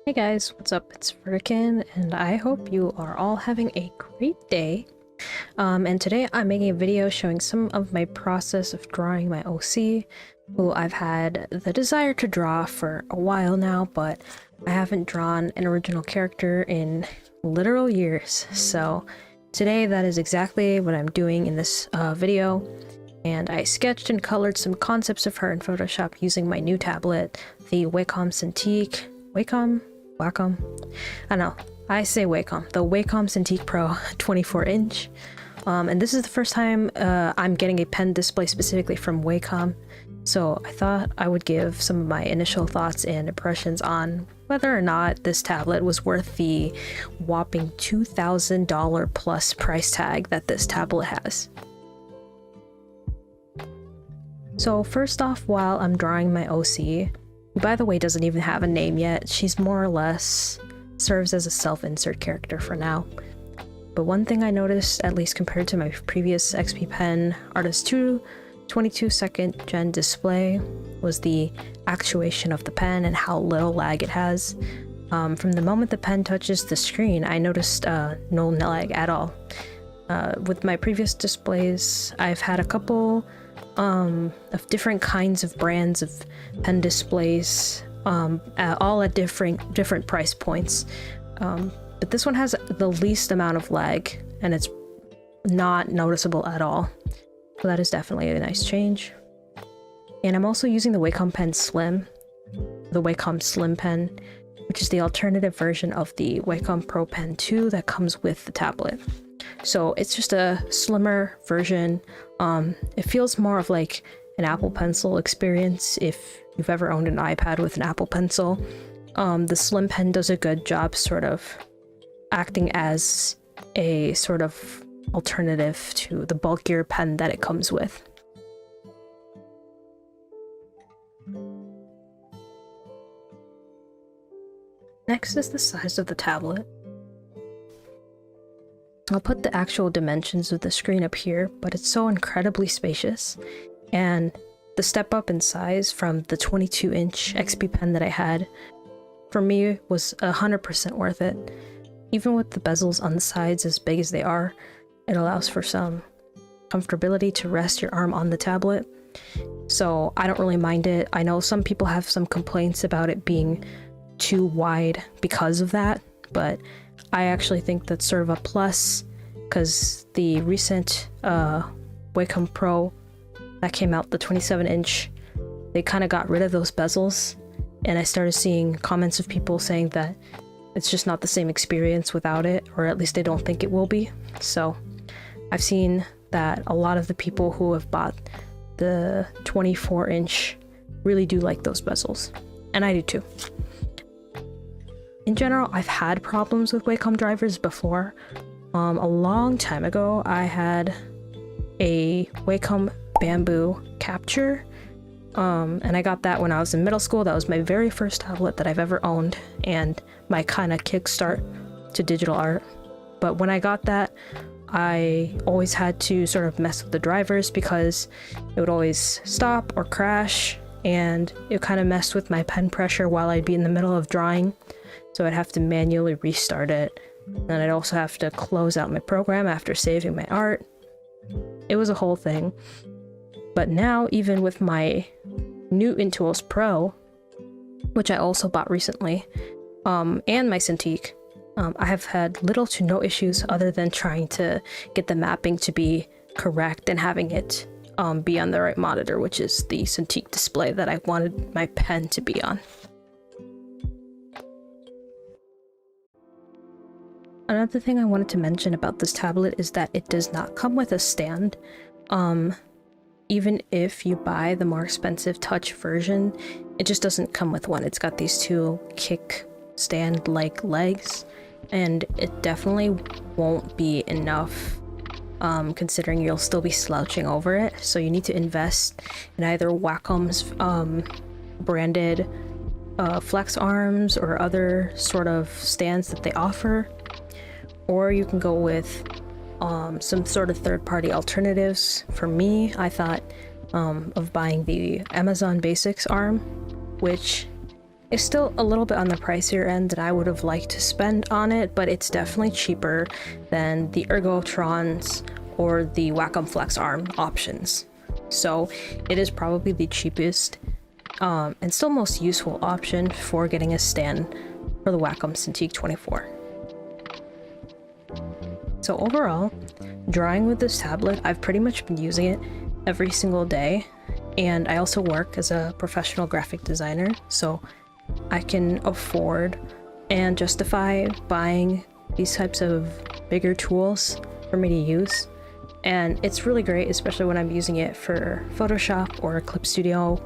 Hey guys, what's up? It's Vertican, and I hope you are all having a great day. And today I'm making a video showing some of my process of drawing my OC, who I've had the desire to draw for a while now, but I haven't drawn an original character in literal years. So today that is exactly what I'm doing in this video. And I sketched and colored some concepts of her in Photoshop using my new tablet, the Wacom Cintiq. Wacom? I don't know. I say Wacom. The Wacom Cintiq Pro 24-inch. And this is the first time I'm getting a pen display specifically from Wacom. So I thought I would give some of my initial thoughts and impressions on whether or not this tablet was worth the whopping $2,000 plus price tag that this tablet has. So first off, while I'm drawing my OC, who by the way doesn't even have a name yet, she's more or less serves as a self-insert character for now. But one thing I noticed, at least compared to my previous XP Pen Artist 2 22-second gen display, was the actuation of the pen and how little lag it has. From the moment the pen touches the screen, I noticed no lag at all. With my previous displays, I've had a couple of different kinds of brands of pen displays, all at different price points. But this one has the least amount of lag, and it's not noticeable at all. So that is definitely a nice change. And I'm also using the Wacom Pen Slim, the Wacom Slim Pen, which is the alternative version of the Wacom Pro Pen 2 that comes with the tablet. So it's just a slimmer version. It feels more of like an Apple Pencil experience if you've ever owned an iPad with an Apple Pencil. The Slim Pen does a good job sort of acting as a sort of alternative to the bulkier pen that it comes with. Next is the size of the tablet. I'll put the actual dimensions of the screen up here, but it's so incredibly spacious, and the step up in size from the 22-inch XP Pen that I had, for me, was 100% worth it. Even with the bezels on the sides as big as they are, it allows for some comfortability to rest your arm on the tablet, so I don't really mind it. I know some people have some complaints about it being too wide because of that, but I actually think that's sort of a plus, because the recent Wacom Pro that came out, the 27-inch, they kind of got rid of those bezels, and I started seeing comments of people saying that it's just not the same experience without it, or at least they don't think it will be. So I've seen that a lot of the people who have bought the 24-inch really do like those bezels, and I do too. In general, I've had problems with Wacom drivers before. A long time ago, I had a Wacom Bamboo Capture, and I got that when I was in middle school. That was my very first tablet that I've ever owned, and my kind of kickstart to digital art. But when I got that, I always had to sort of mess with the drivers because it would always stop or crash, and it kind of messed with my pen pressure while I'd be in the middle of drawing. So I'd have to manually restart it, and I'd also have to close out my program after saving my art. It was a whole thing. But now, even with my new Intuos Pro, which I also bought recently, and my Cintiq, I have had little to no issues other than trying to get the mapping to be correct and having it be on the right monitor, which is the Cintiq display that I wanted my pen to be on. Another thing I wanted to mention about this tablet is that it does not come with a stand. Even if you buy the more expensive touch version, it just doesn't come with one. It's got these two kickstand-like legs, and it definitely won't be enough, considering you'll still be slouching over it. So you need to invest in either Wacom's branded flex arms or other sort of stands that they offer, or you can go with some sort of third-party alternatives. For me, I thought of buying the Amazon Basics arm, which It's still a little bit on the pricier end than I would have liked to spend on it, but it's definitely cheaper than the Ergotrons or the Wacom Flex Arm options. So it is probably the cheapest and still most useful option for getting a stand for the Wacom Cintiq 24. So overall, drawing with this tablet, I've pretty much been using it every single day, and I also work as a professional graphic designer, so I can afford and justify buying these types of bigger tools for me to use. And it's really great, especially when I'm using it for Photoshop or Clip Studio,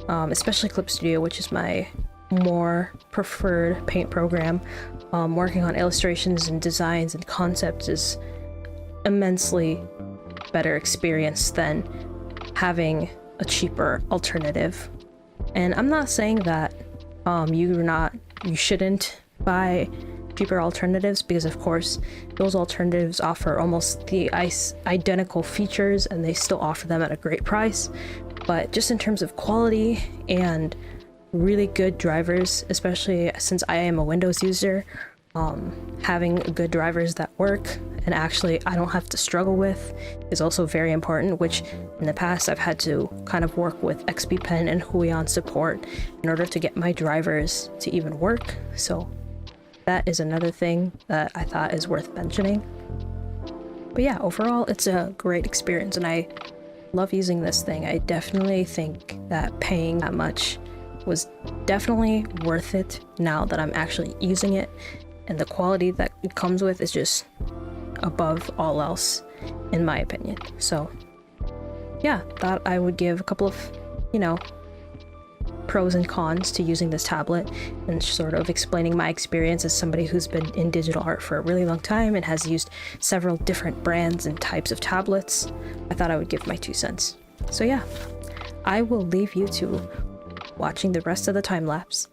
especially Clip Studio, which is my more preferred paint program. Working on illustrations and designs and concepts is immensely better experience than having a cheaper alternative. And I'm not saying that you shouldn't buy cheaper alternatives, because of course those alternatives offer almost the identical features and they still offer them at a great price. But just in terms of quality and really good drivers, especially since I am a Windows user, having good drivers that work and actually I don't have to struggle with is also very important, which in the past I've had to kind of work with XP Pen and Huion support in order to get my drivers to even work. So that is another thing that I thought is worth mentioning. But yeah, overall it's a great experience and I love using this thing. I definitely think that paying that much was definitely worth it now that I'm actually using it, and the quality that it comes with is just above all else in my opinion. So yeah, thought I would give a couple of, pros and cons to using this tablet and sort of explaining my experience as somebody who's been in digital art for a really long time and has used several different brands and types of tablets. I thought I would give my 2 cents. So yeah, I will leave you to watching the rest of the time lapse.